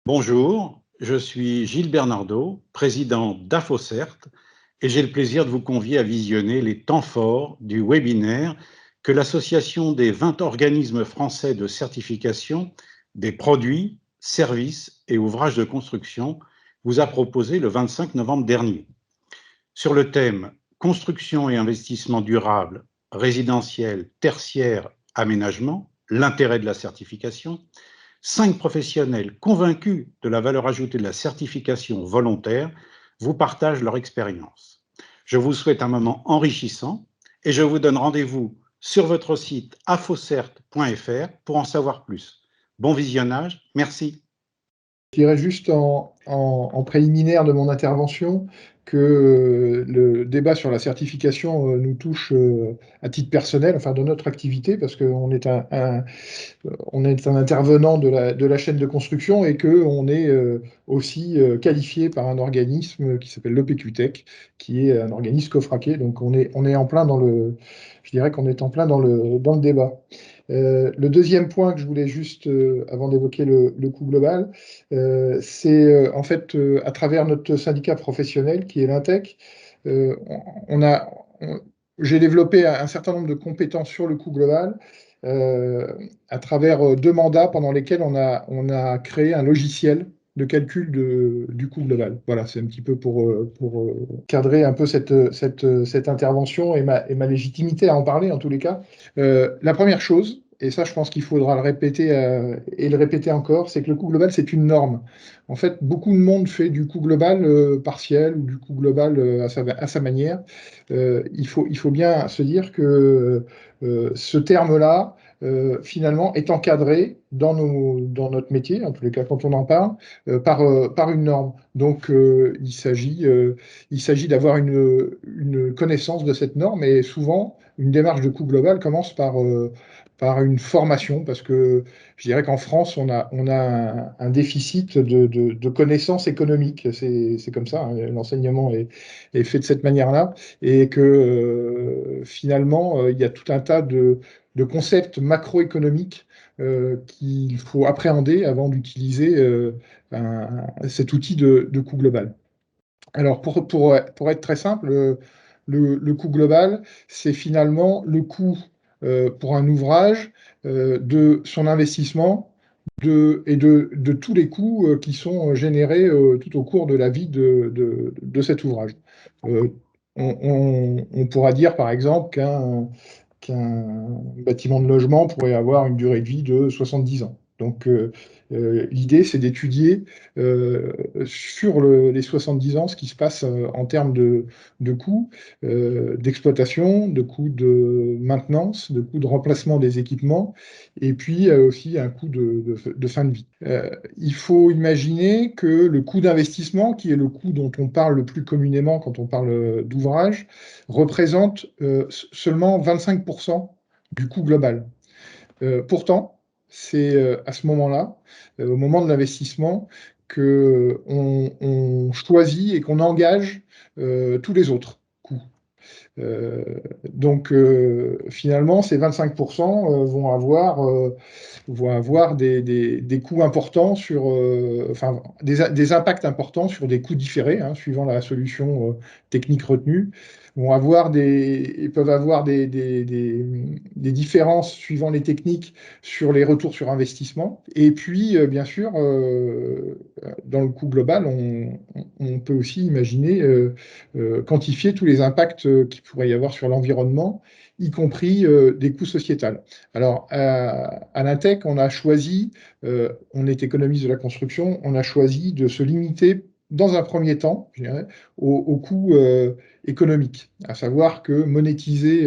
Bonjour, je suis Gilles Bernardo, président d'AFOCERT, et j'ai le plaisir de vous convier à visionner les temps forts du webinaire que l'Association des 20 organismes français de certification des produits, services et ouvrages de construction vous a proposé le 25 novembre dernier. Sur le thème « Construction et investissement durable, résidentiel, tertiaire, aménagement, l'intérêt de la certification », 5 professionnels convaincus de la valeur ajoutée de la certification volontaire vous partagent leur expérience. Je vous souhaite un moment enrichissant et je vous donne rendez-vous sur votre site afocert.fr pour en savoir plus. Bon visionnage, merci. Je dirais juste en préliminaire de mon intervention que le débat sur la certification nous touche à titre personnel, enfin de notre activité, parce qu'on est on est un intervenant de la chaîne de construction et qu'on est aussi qualifié par un organisme qui s'appelle l'EPQTech, qui est un organisme cofraqué. Donc on est en plein je dirais qu'on est en plein dans le débat. Le deuxième point que je voulais juste, avant d'évoquer le coût global, c'est en fait à travers notre syndicat professionnel qui est l'Intec, on a, j'ai développé un certain nombre de compétences sur le coût global à travers 2 mandats pendant lesquels on a créé un logiciel de calcul du coût global. Voilà, c'est un petit peu pour cadrer un peu cette intervention et ma légitimité à en parler en tous les cas. La première chose, et ça je pense qu'il faudra le répéter et le répéter encore, c'est que le coût global c'est une norme. En fait, beaucoup de monde fait du coût global partiel ou du coût global à sa manière. Il faut bien se dire que ce terme-là, finalement, est encadré dans notre métier, en tous les cas quand on en parle, par une norme. Donc, il s'agit d'avoir une connaissance de cette norme, et souvent, une démarche de coût global commence par une formation, parce que je dirais qu'en France, on a un déficit de connaissances économiques. C'est comme ça, hein, l'enseignement est fait de cette manière-là, et que finalement, il y a tout un tas de concepts macroéconomiques qu'il faut appréhender avant d'utiliser cet outil de coût global. Alors, pour être très simple, le coût global, c'est finalement le coût pour un ouvrage de son investissement et de tous les coûts qui sont générés tout au cours de la vie de cet ouvrage. Euh, on pourra dire, par exemple, qu'un bâtiment de logement pourrait avoir une durée de vie de 70 ans. Donc, l'idée, c'est d'étudier sur les 70 ans ce qui se passe en termes de coûts d'exploitation, de coûts de maintenance, de coûts de remplacement des équipements, et puis aussi un coût de fin de vie. Il faut imaginer que le coût d'investissement, qui est le coût dont on parle le plus communément quand on parle d'ouvrage, représente seulement 25% du coût global. Pourtant, c'est à ce moment-là, au moment de l'investissement, qu'on choisit et qu'on engage tous les autres coûts. Donc, finalement, ces 25% vont avoir des coûts importants enfin, des impacts importants sur des coûts différés, hein, suivant la solution technique retenue. Ils peuvent avoir des différences suivant les techniques sur les retours sur investissement. Et puis, bien sûr, dans le coût global, on peut aussi imaginer quantifier tous les impacts qu'il pourrait y avoir sur l'environnement, y compris des coûts sociétals. Alors, à l'Intec, on a choisi, on est économiste de la construction, on a choisi de se limiter dans un premier temps, je dirais, aux coûts économiques, à savoir que monétiser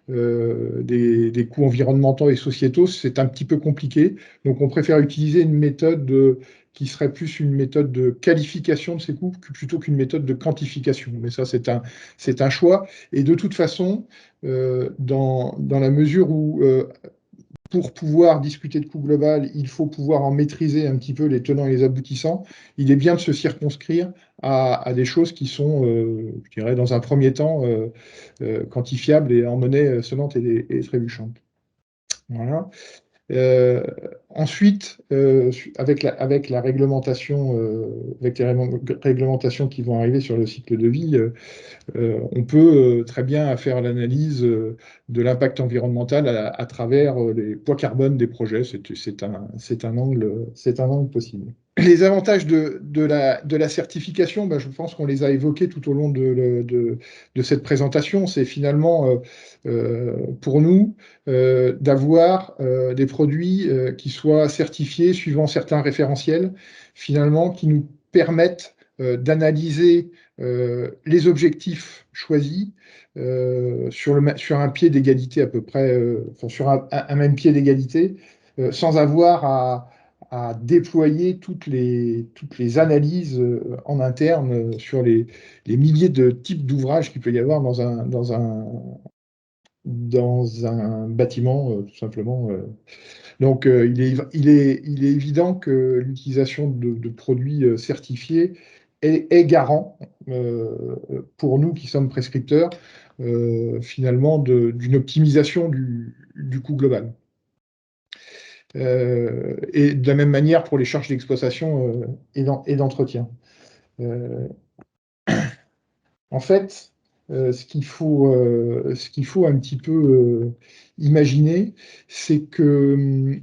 des coûts environnementaux et sociétaux, c'est un petit peu compliqué. Donc, on préfère utiliser une méthode qui serait plus une méthode de qualification de ces coûts plutôt qu'une méthode de quantification. Mais ça, c'est un choix. Et de toute façon, dans la mesure où pour pouvoir discuter de coût global, il faut pouvoir en maîtriser un petit peu les tenants et les aboutissants, il est bien de se circonscrire à des choses qui sont, je dirais, dans un premier temps, quantifiables et en monnaie sonnante et trébuchante. Voilà. Ensuite, avec la réglementation, avec les réglementations qui vont arriver sur le cycle de vie, on peut très bien faire l'analyse de l'impact environnemental à travers les poids carbone des projets. C'est un angle possible. Les avantages de la certification, ben, je pense qu'on les a évoqués tout au long de cette présentation. C'est finalement, pour nous, d'avoir des produits qui soient certifiés suivant certains référentiels, finalement, qui nous permettent d'analyser les objectifs choisis sur un pied d'égalité à peu près, enfin, sur un même pied d'égalité, sans avoir à déployer toutes les analyses en interne sur les milliers de types d'ouvrages qu'il peut y avoir dans un bâtiment, tout simplement. Donc, il est évident que l'utilisation de produits certifiés est garant, pour nous qui sommes prescripteurs, finalement, d'une optimisation du coût global. Et de la même manière pour les charges d'exploitation et d'entretien. En fait, ce qu'il faut un petit peu imaginer, c'est que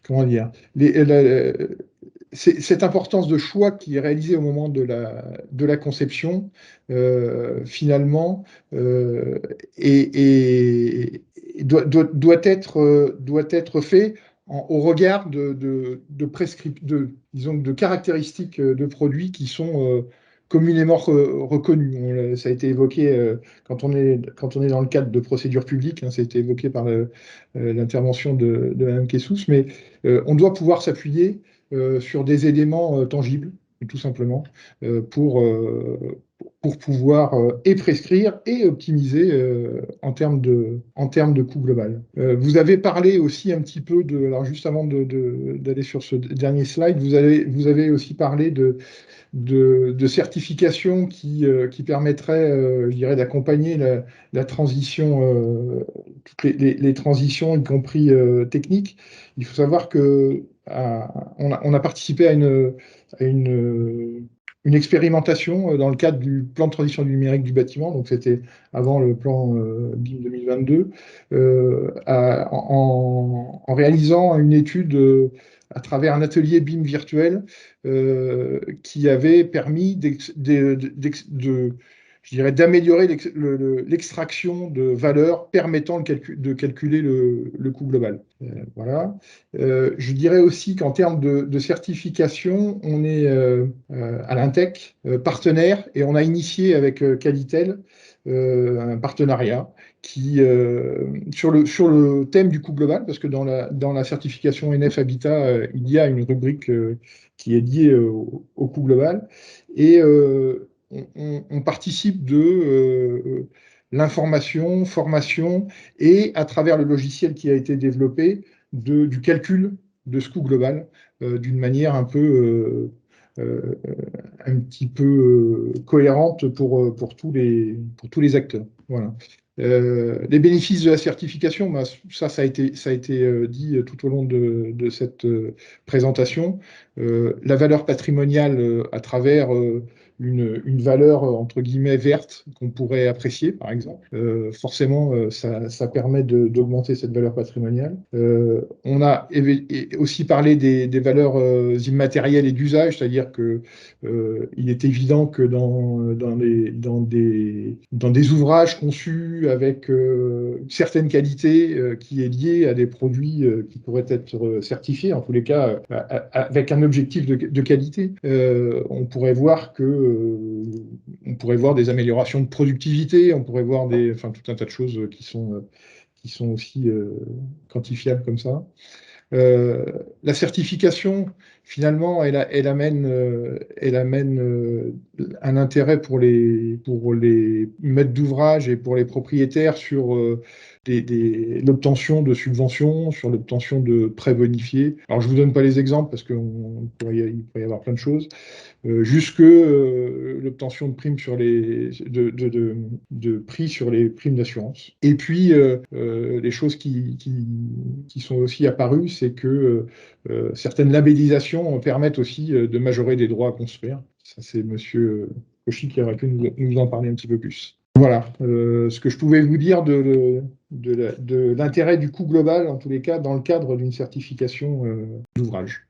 comment dire, cette importance de choix qui est réalisée au moment de la conception, finalement, doit être fait au regard disons, de caractéristiques de produits qui sont communément reconnus. Ça a été évoqué quand on est dans le cadre de procédures publiques, hein, ça a été évoqué par l'intervention de Mme Kessous, mais on doit pouvoir s'appuyer sur des éléments tangibles, tout simplement, pour pouvoir et prescrire et optimiser en termes de coût global. Vous avez parlé aussi un petit peu alors juste avant d'aller sur ce dernier slide, vous avez aussi parlé de certification qui permettrait, je dirais, d'accompagner la transition, toutes les transitions, y compris techniques. Il faut savoir que on a participé à une expérimentation dans le cadre du plan de transition du numérique du bâtiment, donc c'était avant le plan BIM 2022, en réalisant une étude à travers un atelier BIM virtuel qui avait permis je dirais, d'améliorer l'extraction de valeurs permettant de calculer le coût global. Voilà. Je dirais aussi qu'en termes de certification, on est à l'Intech partenaire et on a initié avec Qualitel un partenariat sur le thème du coût global, parce que dans la certification NF Habitat, il y a une rubrique qui est liée au coût global. Et on participe de l'information, formation, et à travers le logiciel qui a été développé, du calcul de ce coût global, d'une manière un petit peu cohérente pour tous les acteurs. Voilà. Les bénéfices de la certification, bah, ça a été dit tout au long de cette présentation. La valeur patrimoniale à travers une valeur entre guillemets verte qu'on pourrait apprécier, par exemple. Forcément, ça permet d'augmenter cette valeur patrimoniale. On a aussi parlé des valeurs immatérielles et d'usage, c'est-à-dire que il est évident que dans des ouvrages conçus avec une certaine qualité qui est liée à des produits qui pourraient être certifiés, en tous les cas avec un objectif de qualité, on pourrait voir des améliorations de productivité, on pourrait voir tout un tas de choses qui sont aussi quantifiables comme ça. La certification, finalement, elle amène un intérêt pour les maîtres d'ouvrage et pour les propriétaires sur l'obtention de subventions, sur l'obtention de prêts bonifiés. Alors, je ne vous donne pas les exemples parce qu'il pourrait y avoir plein de choses. Jusque l'obtention de primes sur de prix sur les primes d'assurance. Et puis, les choses qui sont aussi apparues, c'est que certaines labellisations permettent aussi de majorer des droits à construire. Ça, c'est Monsieur Cauchy qui aurait pu nous en parler un petit peu plus. Voilà, ce que je pouvais vous dire de l'intérêt du coût global, en tous les cas, dans le cadre d'une certification d'ouvrage.